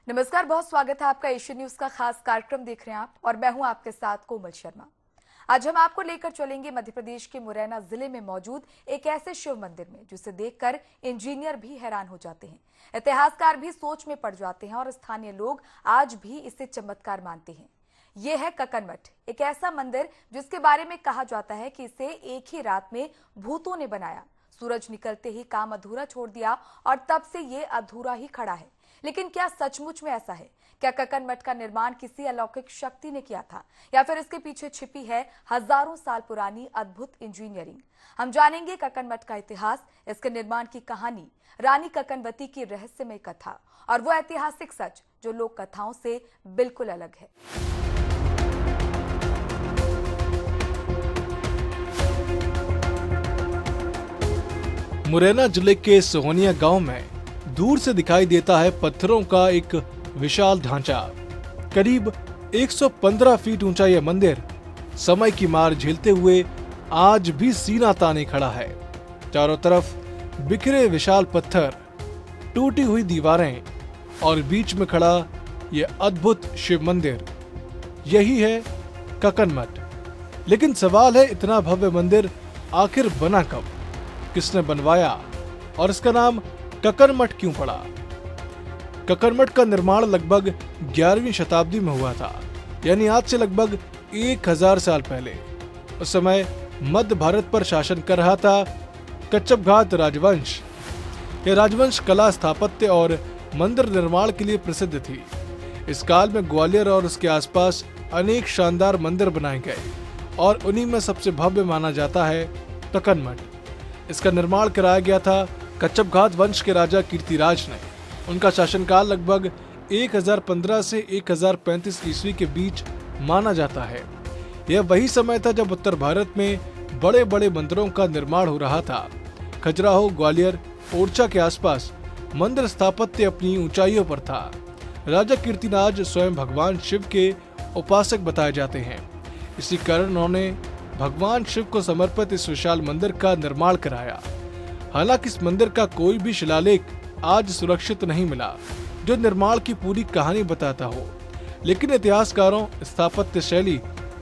नमस्कार, बहुत स्वागत है आपका एशियन न्यूज का खास कार्यक्रम देख रहे हैं आप और मैं हूं आपके साथ कोमल शर्मा। आज हम आपको लेकर चलेंगे मध्य प्रदेश के मुरैना जिले में मौजूद एक ऐसे शिव मंदिर में जिसे देखकर इंजीनियर भी हैरान हो जाते हैं, इतिहासकार भी सोच में पड़ जाते हैं और स्थानीय लोग आज भी इसे चमत्कार मानते हैं। ये है कक्कन मठ, एक ऐसा मंदिर जिसके बारे में कहा जाता है कि इसे एक ही रात में भूतों ने बनाया। सूरज निकलते ही काम अधूरा छोड़ दिया और तब से ये अधूरा ही खड़ा है। लेकिन क्या सचमुच में ऐसा है? क्या कक्कन मठ का निर्माण किसी अलौकिक शक्ति ने किया था या फिर इसके पीछे छिपी है हजारों साल पुरानी अद्भुत इंजीनियरिंग? हम जानेंगे कक्कन मठ का इतिहास, इसके निर्माण की कहानी, रानी कक्कनवती की रहस्यमय कथा और वो ऐतिहासिक सच जो लोक कथाओं से बिल्कुल अलग है। मुरैना जिले के सोहनिया गांव में दूर से दिखाई देता है पत्थरों का एक विशाल ढांचा। करीब 115 फीट ऊंचा यह मंदिर समय की मार झेलते हुए आज भी सीना ताने खड़ा है। चारों तरफ बिखरे विशाल पत्थर, टूटी हुई दीवारें और बीच में खड़ा यह अद्भुत शिव मंदिर, यही है कक्कन मठ। लेकिन सवाल है, इतना भव्य मंदिर आखिर बना कब, किसने बनवाया और इसका नाम कक्कन मठ क्यों पड़ा? कक्कन मठ का निर्माण लगभग 11वीं शताब्दी में हुआ था, यानी आज से लगभग 1000 साल पहले। उस समय मध्य भारत पर शासन कर रहा था कच्छपघात राजवंश। यह राजवंश कला, स्थापत्य और मंदिर निर्माण के लिए प्रसिद्ध थी। इस काल में ग्वालियर और उसके आसपास अनेक शानदार मंदिर बनाए गए और उन्हीं में सबसे भव्य माना जाता है कक्कन मठ। इसका निर्माण कराया गया था कच्छपघात वंश के राजा कीर्तिराज ने। उनका शासनकाल लगभग 1015 से 1035 ईस्वी के बीच माना जाता है। यह वही समय था जब उत्तर भारत में बड़े बड़े मंदिरों का निर्माण हो रहा था। खजुराहो, ग्वालियर, ओरछा के आसपास मंदिर स्थापत्य अपनी ऊंचाइयों पर था। राजा कीर्तिराज स्वयं भगवान शिव के उपासक बताए जाते हैं। इसी कारण उन्होंने भगवान शिव को समर्पित इस विशाल मंदिर का निर्माण कराया। हालांकि इस मंदिर का कोई भी शिलालेख आज सुरक्षित नहीं मिला जो निर्माण की पूरी कहानी बताता हो, लेकिन इतिहासकारों, स्थापत्य शैली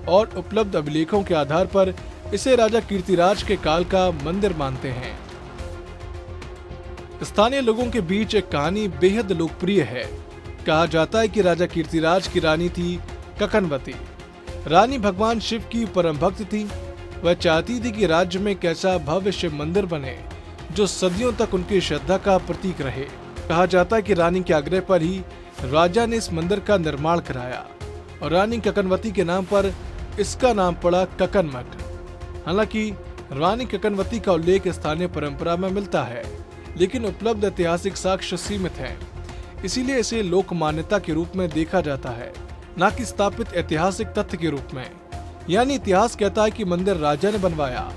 और उपलब्ध अभिलेखों के आधार पर इसे राजा कीर्तिराज के काल का मंदिर मानते हैं। स्थानीय लोगों के बीच एक कहानी बेहद लोकप्रिय है। कहा जाता है कि राजा कीर्तिराज की रानी थी कक्कनवती। रानी भगवान शिव की परम भक्त थी। वह चाहती थी कि राज्य में एक ऐसा भव्य शिव मंदिर बने जो सदियों तक उनकी श्रद्धा का प्रतीक रहे। कहा जाता है कि रानी के आग्रह पर ही राजा ने इस मंदिर का निर्माण कराया और रानी कक्कनवती के नाम पर इसका नाम पड़ा कक्कन मठ। हालांकि रानी कक्कनवती का उल्लेख स्थानीय परंपरा में मिलता है, लेकिन उपलब्ध ऐतिहासिक साक्ष्य सीमित हैं। इसीलिए इसे लोक मान्यता के रूप में देखा जाता है, न कि स्थापित ऐतिहासिक तथ्य के रूप में। यानी इतिहास कहता है कि मंदिर राजा ने बनवाया,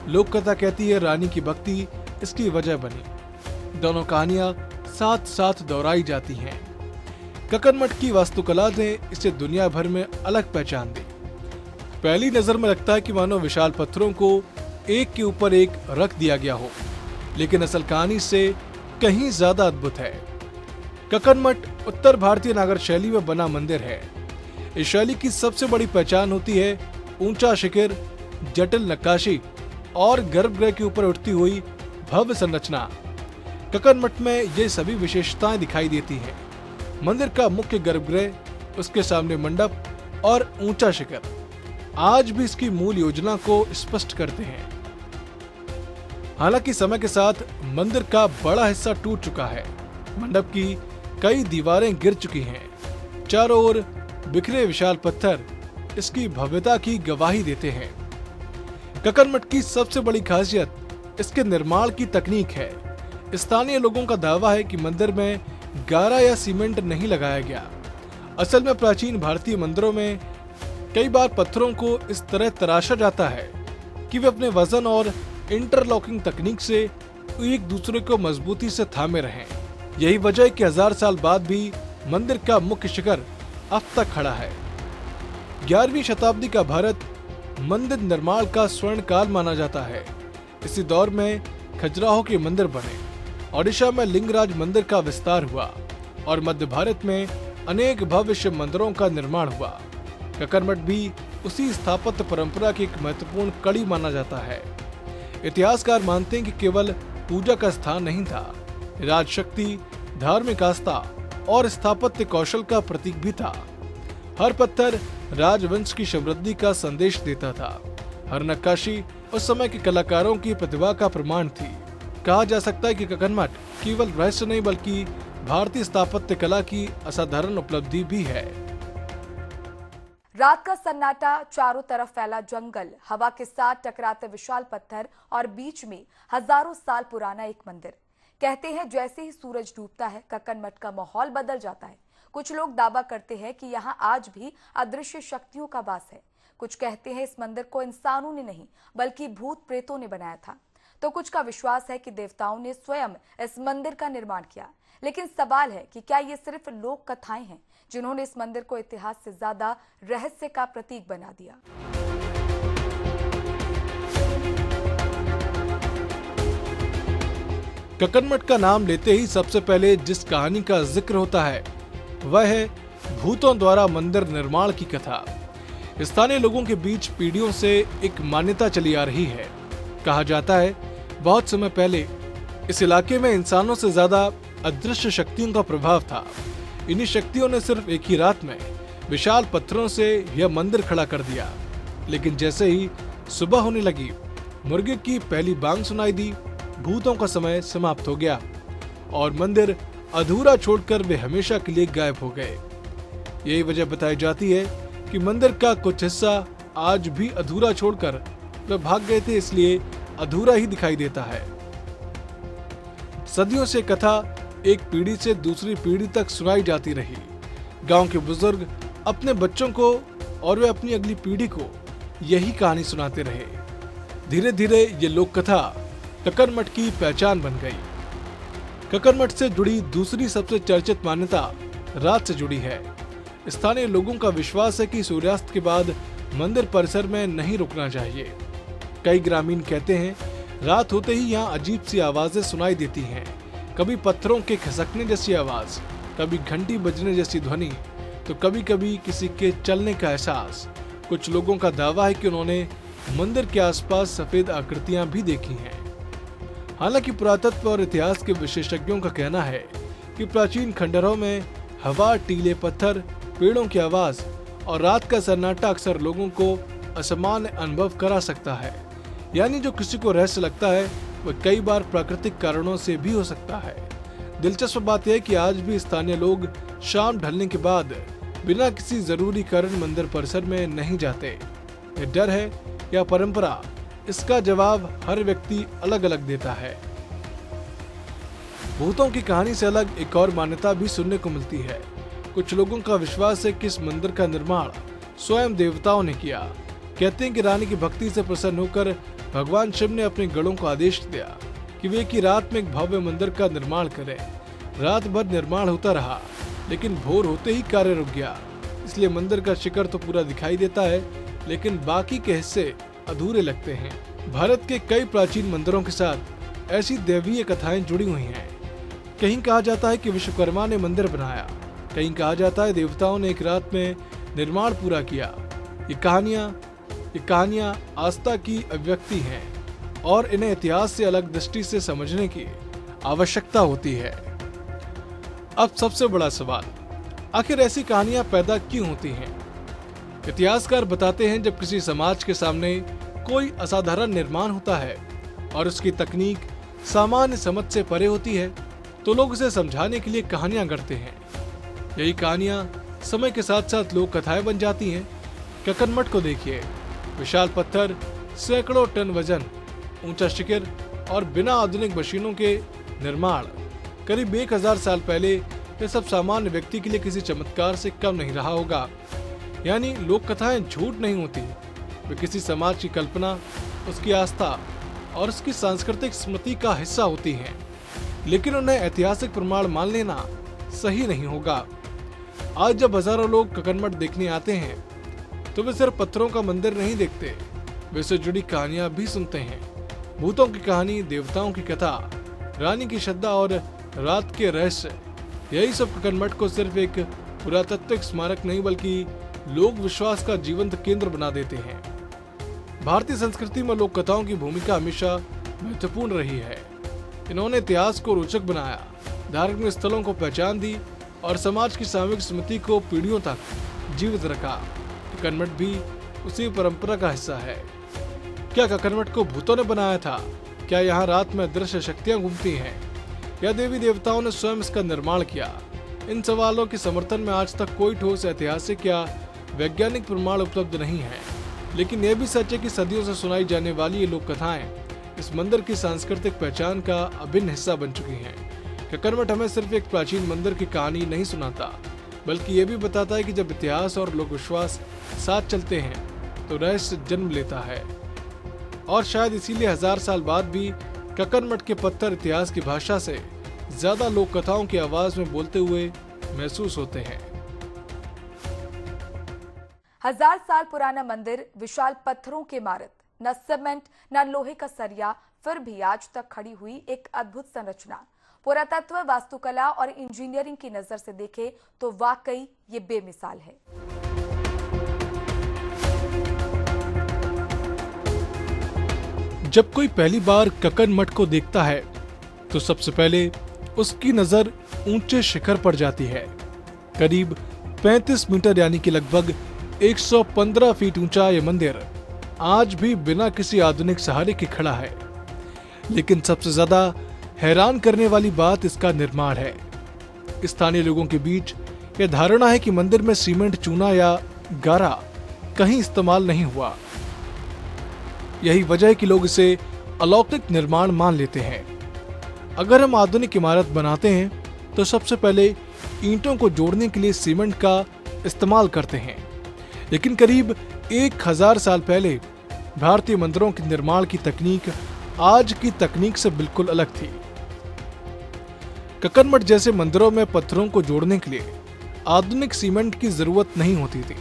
लोक कथा कहती है रानी की भक्ति इसकी वजह बनी। दोनों कहानियां साथ साथ दोहराई जाती हैं। कक्कन मठ की वास्तुकला ने इसे दुनिया भर में अलग पहचान दी। पहली नजर में लगता है कि मानो विशाल पत्थरों को एक के ऊपर एक रख दिया गया हो, लेकिन असल कहानी से कहीं ज्यादा अद्भुत है। कक्कन मठ उत्तर भारतीय नागर शैली में बना मंदिर है। इस शैली की सबसे बड़ी पहचान होती है ऊंचा शिखर, जटिल नक्काशी और गर्भगृह के ऊपर उठती हुई भव्य संरचना। कक्कन मठ में ये सभी विशेषताएं दिखाई देती हैं। मंदिर का मुख्य गर्भगृह, उसके सामने मंडप और ऊंचा शिखर आज भी इसकी मूल योजना को स्पष्ट करते हैं। हालांकि समय के साथ मंदिर का बड़ा हिस्सा टूट चुका है। मंडप की कई दीवारें गिर चुकी हैं। चारों ओर बिखरे विशाल पत्थर इसकी भव्यता की गवाही देते हैं। कक्कन मठ की सबसे बड़ी खासियत इसके निर्माण की तकनीक है। स्थानीय लोगों का दावा है कि मंदिर में गारा या सीमेंट नहीं लगाया गया। असल में प्राचीन भारतीय मंदिरों में कई बार पत्थरों को इस तरह तराशा जाता है कि वे अपने वजन और इंटरलॉकिंग तकनीक से एक दूसरे को मजबूती से थामे रहें। यही वजह है कि 1000 साल बाद भी मंदिर का मुख्य शिखर अब तक खड़ा है। 11वीं शताब्दी का भारत मंदिर निर्माण का स्वर्ण काल माना जाता है। इसी दौर में खजुराहो के मंदिर बने। ओडिशा में लिंगराज मंदिर का विस्तार हुआ। और मध्य भारत में अनेक भव्य शिव मंदिरों का निर्माण हुआ। कक्करमठ भी उसी स्थापत्य परंपरा की एक महत्वपूर्ण कड़ी माना जाता है। इतिहासकार मानते हैं कि केवल पूजा का स्थान नहीं था, राजशक्ति, धार्मिक आस्था और स्थापत्य कौशल का प्रतीक भी था। हर पत्थर राजवंश की समृद्धि का संदेश देता था। हर नक्काशी उस समय के कलाकारों की प्रतिभा का प्रमाण थी। कहा जा सकता है कि कक्करमठ केवल रहस्य नहीं बल्कि भारतीय स्थापत्य कला की असाधारण उपलब्धि भी है। रात का सन्नाटा, चारों तरफ फैला जंगल, हवा के साथ टकराते विशाल पत्थर और बीच में हजारों साल पुराना एक मंदिर। कहते हैं जैसे ही सूरज डूबता है कक्करमठ का माहौल बदल जाता है। कुछ लोग दावा करते हैं कि यहाँ आज भी अदृश्य शक्तियों का वास है। कुछ कहते हैं इस मंदिर को इंसानों ने नहीं बल्कि भूत प्रेतों ने बनाया था, तो कुछ का विश्वास है कि देवताओं ने स्वयं इस मंदिर का निर्माण किया। लेकिन सवाल है कि क्या ये सिर्फ लोक कथाएं हैं जिन्होंने इस मंदिर को इतिहास से ज्यादा रहस्य का प्रतीक बना दिया। कक्करमठ का नाम लेते ही सबसे पहले जिस कहानी का जिक्र होता है वह है भूतों द्वारा मंदिर निर्माण की कथा। स्थानीय लोगों के बीच पीढ़ियों से एक मान्यता चली आ रही है। कहा जाता है बहुत समय पहले इस इलाके में इंसानों से ज्यादा अदृश्य शक्तियों का प्रभाव था। इन्हीं शक्तियों ने सिर्फ एक ही रात में विशाल पत्थरों से यह मंदिर खड़ा कर दिया। लेकिन जैसे ही सुबह होने लगी, मुर्गे की पहली बांग सुनाई दी, भूतों का समय समाप्त हो गया और मंदिर अधूरा छोड़कर वे हमेशा के लिए गायब हो गए। यही वजह बताई जाती है कि मंदिर का कुछ हिस्सा आज भी अधूरा छोड़कर वे भाग गए थे, इसलिए अधूरा ही दिखाई देता है। सदियों से कथा एक पीढ़ी से दूसरी पीढ़ी तक सुनाई जाती रही। गांव के बुजुर्ग अपने बच्चों को और वे अपनी अगली पीढ़ी को यही कहानी सुनाते रहे। धीरे धीरे ये लोक कथा कक्करमठ की पहचान बन गई। कक्करमठ से जुड़ी दूसरी सबसे चर्चित मान्यता रात से जुड़ी है। स्थानीय लोगों का विश्वास है कि सूर्यास्त के बाद मंदिर परिसर में नहीं रुकना चाहिए। कई ग्रामीण कहते हैं रात होते ही यहाँ अजीब सी आवाजें सुनाई देती हैं। कभी पत्थरों के खिसकने जैसी आवाज, कभी घंटी बजने जैसी ध्वनि, तो कभी कभी किसी के चलने का एहसास। कुछ लोगों का दावा है कि उन्होंने मंदिर के आसपास सफेद आकृतियां भी देखी हैं। हालांकि पुरातत्व और इतिहास के विशेषज्ञों का कहना है कि प्राचीन खंडहरों में हवा, टीले पत्थर, पेड़ों की आवाज और रात का सन्नाटा अक्सर लोगों को असामान्य अनुभव करा सकता है। यानी जो किसी को रहस्य लगता है वह कई बार प्राकृतिक कारणों से भी हो सकता है। दिलचस्प बात यह है कि आज भी स्थानीय लोग शाम ढलने के बाद बिना किसी जरूरी कारण मंदिर परिसर में नहीं जाते। यह डर है या परंपरा, इसका जवाब हर व्यक्ति अलग अलग देता है। भूतों की कहानी से अलग एक और मान्यता भी सुनने को मिलती है। कुछ लोगों का विश्वास है कि इस मंदिर का निर्माण स्वयं देवताओं ने किया। कहते हैं कि रानी की भक्ति से प्रसन्न होकर भगवान शिव ने अपने गणों को आदेश दिया कि वे की रात में एक भव्य मंदिर का निर्माण करें। रात भर निर्माण होता रहा, लेकिन भोर होते ही कार्य रुक गया। इसलिए मंदिर का शिखर तो पूरा दिखाई देता है, लेकिन बाकी के हिस्से अधूरे लगते हैं। भारत के कई प्राचीन मंदिरों के साथ ऐसी दैवीय कथाएं जुड़ी हुई हैं। कहीं कहा जाता है कि विश्वकर्मा ने मंदिर बनाया, कहीं कहा जाता है देवताओं ने एक रात में निर्माण पूरा किया। ये कहानियां आस्था की अभिव्यक्ति हैं और इन्हें इतिहास से अलग दृष्टि से समझने की आवश्यकता होती है। अब सबसे बड़ा सवाल, आखिर ऐसी कहानियां पैदा क्यों होती हैं? इतिहासकार बताते हैं जब किसी समाज के सामने कोई असाधारण निर्माण होता है और उसकी तकनीक सामान्य समझ से परे होती है, तो लोग उसे समझाने के लिए कहानियां गढ़ते हैं। यही कहानियां समय के साथ साथ लोक कथाएं बन जाती हैं। कक्करमठ को देखिए, विशाल पत्थर, सैकड़ों टन वजन, ऊंचा शिखर और बिना आधुनिक मशीनों के निर्माण। करीब 1000 साल पहले यह सब सामान्य व्यक्ति के लिए किसी चमत्कार से कम नहीं रहा होगा। यानी लोक कथाएं झूठ नहीं होती, वे किसी समाज की कल्पना, उसकी आस्था और उसकी सांस्कृतिक स्मृति का हिस्सा होती हैं। लेकिन उन्हें ऐतिहासिक प्रमाण मान लेना सही नहीं होगा। आज जब हजारों लोग कक्करमठ देखने आते हैं तो वे सिर्फ पत्थरों का मंदिर नहीं देखते, वे इससे जुड़ी कहानियां भी सुनते हैं। भूतों की कहानी, देवताओं की कथा, रानी की श्रद्धा और रात के रहस्य। यही सब कक्कड़ मठ को सिर्फ एक पुरातात्विक स्मारक नहीं बल्कि लोक विश्वास का जीवंत केंद्र बना देते हैं। भारतीय संस्कृति में लोक कथाओं की भूमिका हमेशा महत्वपूर्ण रही है। इन्होंने इतिहास को रोचक बनाया, धार्मिक स्थलों को पहचान दी और समाज की सामूहिक स्मृति को पीढ़ियों तक जीवित रखा। कक्कड़ मठ भी उसी परंपरा का हिस्सा है। क्या कक्कड़ मठ को भूतों ने बनाया था? क्या यहाँ रात में अदृश्य शक्तियाँ घूमती हैं? या देवी देवताओं ने स्वयं इसका निर्माण किया? इन सवालों के समर्थन में आज तक कोई ठोस ऐतिहासिक या वैज्ञानिक प्रमाण उपलब्ध नहीं है, लेकिन यह भी सच है कि सदियों से सुनाई जाने वाली ये लोक कथाएं इस मंदिर की सांस्कृतिक पहचान का अभिन्न हिस्सा बन चुकी हैं। कक्कड़ मठ हमें सिर्फ एक प्राचीन मंदिर की कहानी नहीं सुनाता, बल्कि ये भी बताता है कि जब इतिहास और लोक विश्वास साथ चलते हैं तो रहस्य जन्म लेता है। और शायद इसीलिए 1000 साल बाद भी कक्कड़ मठ के पत्थर इतिहास की भाषा से ज्यादा लोक कथाओं की आवाज में बोलते हुए महसूस होते हैं। 1000 साल पुराना मंदिर, विशाल पत्थरों की इमारत, न सीमेंट न लोहे का सरिया, फिर भी आज तक खड़ी हुई एक अद्भुत संरचना। पुरातत्व, वास्तुकला और इंजीनियरिंग की नजर से देखे तो वाकई ये बेमिसाल है। जब कोई पहली बार कक्कड़ मठ को देखता है तो सबसे पहले उसकी नजर ऊंचे शिखर पर जाती है। करीब 35 मीटर यानी कि लगभग 115 फीट ऊंचा यह मंदिर आज भी बिना किसी आधुनिक सहारे के खड़ा है। लेकिन सबसे ज्यादा हैरान करने वाली बात इसका निर्माण है। स्थानीय लोगों के बीच यह धारणा है कि मंदिर में सीमेंट, चूना या गारा कहीं इस्तेमाल नहीं हुआ। यही वजह है कि लोग इसे अलौकिक निर्माण मान लेते हैं। अगर हम आधुनिक इमारत बनाते हैं तो सबसे पहले ईंटों को जोड़ने के लिए सीमेंट का इस्तेमाल करते हैं, लेकिन करीब 1000 साल पहले भारतीय मंदिरों के निर्माण की तकनीक आज की तकनीक से बिल्कुल अलग थी। कक्कड़ मठ जैसे मंदिरों में पत्थरों को जोड़ने के लिए आधुनिक सीमेंट की जरूरत नहीं होती थी,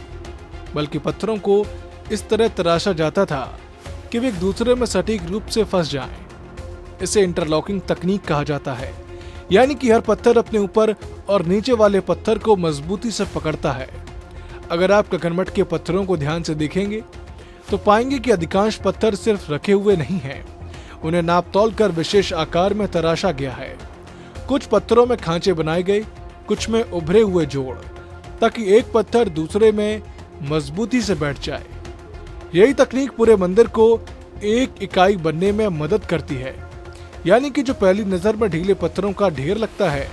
बल्कि पत्थरों को इस तरह तराशा जाता था कि वे एक दूसरे में सटीक रूप से फंस जाएं। इसे इंटरलॉकिंग तकनीक कहा जाता है, यानी कि हर पत्थर अपने ऊपर और नीचे वाले पत्थर को मजबूती से पकड़ता है। अगर आप कक्कड़ मठ के पत्थरों को ध्यान से देखेंगे तो पाएंगे कि अधिकांश पत्थर सिर्फ रखे हुए नहीं हैं, उन्हें नाप तौल कर विशेष आकार में तराशा गया है। कुछ पत्थरों में खांचे बनाए गए, कुछ में उभरे हुए जोड़, ताकि एक पत्थर दूसरे में मजबूती से बैठ जाए। यही तकनीक पूरे मंदिर को एक इकाई बनने में मदद करती है, यानी कि जो पहली नजर में ढीले पत्थरों का ढेर लगता है,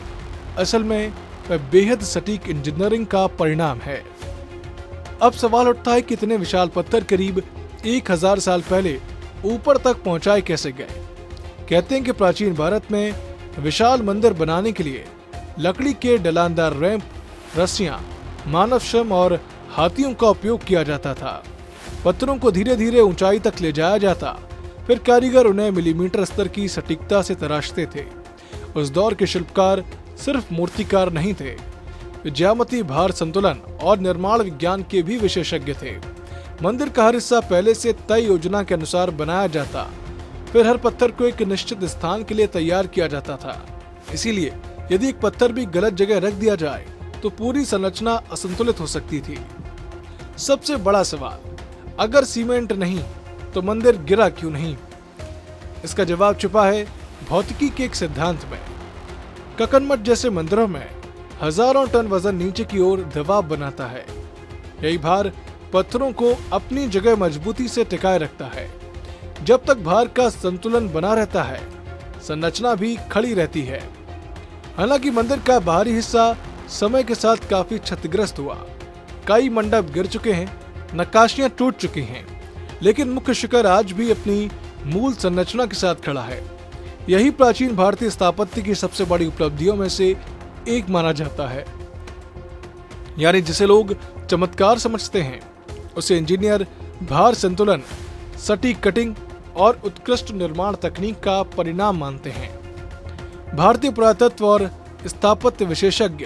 असल में वह बेहद सटीक इंजीनियरिंग का परिणाम है। अब सवाल उठता है कि इतने विशाल पत्थर करीब 1000 साल पहले ऊपर तक पहुंचाए कैसे गए। कहते हैं कि प्राचीन भारत में विशाल मंदिर बनाने के लिए लकड़ी के ढलानदार रैंप, रस्सियां, मानव श्रम और हाथियों का उपयोग किया जाता था। पत्थरों को धीरे धीरे ऊंचाई तक ले जाया जाता, फिर कारीगर उन्हें मिलीमीटर स्तर की सटीकता से तराशते थे। उस दौर के शिल्पकार सिर्फ मूर्तिकार नहीं थे, वे ज्यामिति, भार संतुलन और निर्माण विज्ञान के भी विशेषज्ञ थे। मंदिर का हर हिस्सा पहले से तय योजना के अनुसार बनाया जाता, फिर हर पत्थर को एक निश्चित स्थान के लिए तैयार किया जाता था। इसीलिए यदि एक पत्थर भी गलत जगह रख दिया जाए तो पूरी संरचना असंतुलित हो सकती थी। सबसे बड़ा सवाल, अगर सीमेंट नहीं तो मंदिर गिरा क्यों नहीं? इसका जवाब छुपा है भौतिकी के एक सिद्धांत में। कक्कड़ मठ जैसे मंदिरों में हजारों टन वजन नीचे की ओर दबाव बनाता है। यही भार पत्थरों को अपनी जगह मजबूती से टिकाए रखता है। जब तक भार का संतुलन बना रहता है, संरचना भी खड़ी रहती है। हालांकि मंदिर का बाहरी हिस्सा समय के साथ काफी क्षतिग्रस्त हुआ, कई मंडप गिर चुके हैं, नक्काशियां टूट चुकी हैं, लेकिन मुख्य शिखर आज भी अपनी मूल संरचना के साथ खड़ा है। यही प्राचीन भारतीय स्थापत्य की सबसे बड़ी उपलब्धियों में से एक माना जाता है। यानी जिसे लोग चमत्कार समझते हैं, उसे इंजीनियर भार संतुलन, सटीक कटिंग और उत्कृष्ट निर्माण तकनीक का परिणाम मानते हैं। भारतीय पुरातत्व और स्थापत्य विशेषज्ञ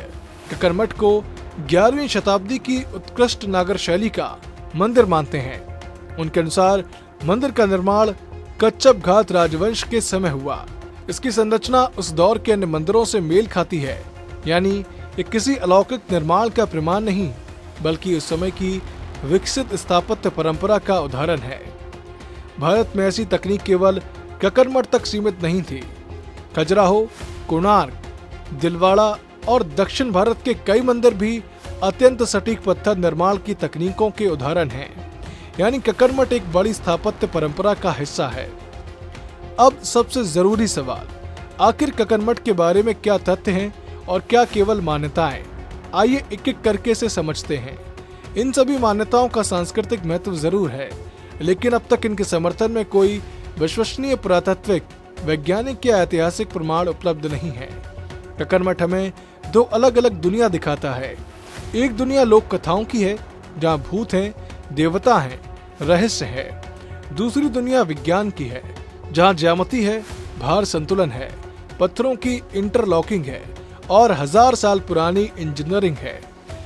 कक्कड़ मठ को 11वीं शताब्दी की उत्कृष्ट नागर शैली का मंदिर मानते हैं। उनके अनुसार मंदिर का निर्माण कच्छप घात राजवंश के समय हुआ। इसकी संरचना उस दौर के अन्य मंदिरों से मेल खाती है यानी ये किसी अलौकिक निर्माण का प्रमाण नहीं, बल्कि उस समय की विकसित स्थापत्य परंपरा का उदाहरण है। भारत में ऐसी तकनीक केवल ककरमठ तक सीमित नहीं थी। खजुराहो, कोणार्क, दिलवाड़ा और दक्षिण भारत के कई मंदिर भी अत्यंत सटीक पत्थर निर्माण की तकनीकों के उदाहरण हैं। यानी ककरमठ एक बड़ी स्थापत्य परंपरा का हिस्सा है। अब सबसे जरूरी सवाल, आखिर ककरमठ के बारे में क्या तथ्य हैं और क्या केवल मान्यताएं? आइए एक एक करके से समझते हैं। इन सभी मान्यताओं का सांस्कृतिक महत्व जरूर है, लेकिन अब तक इनके समर्थन में कोई विश्वसनीय पुरातात्विक, वैज्ञानिक या ऐतिहासिक प्रमाण उपलब्ध नहीं है। ककरमठ हमें दो अलग अलग दुनिया दिखाता है। एक दुनिया लोक कथाओं की है, जहाँ भूत हैं, देवता हैं, रहस्य है। दूसरी दुनिया विज्ञान की है, जहाँ ज्यामिति है, भार संतुलन है, पत्थरों की इंटरलॉकिंग है और 1000 साल पुरानी इंजीनियरिंग है।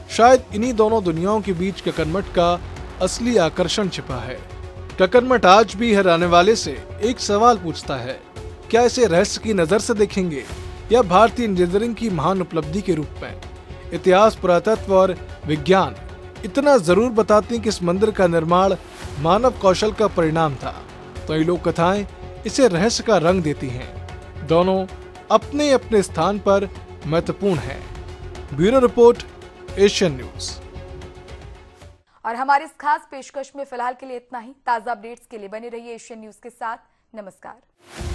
शायद इन्हीं दोनों दुनियाओं के बीच ककरमठ का असली आकर्षण छिपा है। ककरमठ आज भी हर आने वाले से एक सवाल पूछता है, क्या इसे रहस्य की नजर से देखेंगे या भारतीय इंजीनियरिंग की महान उपलब्धि के रूप में? इतिहास, पुरातत्व और विज्ञान इतना जरूर बताते हैं कि इस मंदिर का निर्माण मानव कौशल का परिणाम था, तो ये लोक कथाएं इसे रहस्य का रंग देती हैं। दोनों अपने अपने स्थान पर महत्वपूर्ण हैं। Bureau report, Asian news. और हमारी इस खास पेशकश में फिलहाल के लिए इतना ही। ताजा अपडेट्स के लिए बने रहिए एशियन न्यूज के साथ। नमस्कार।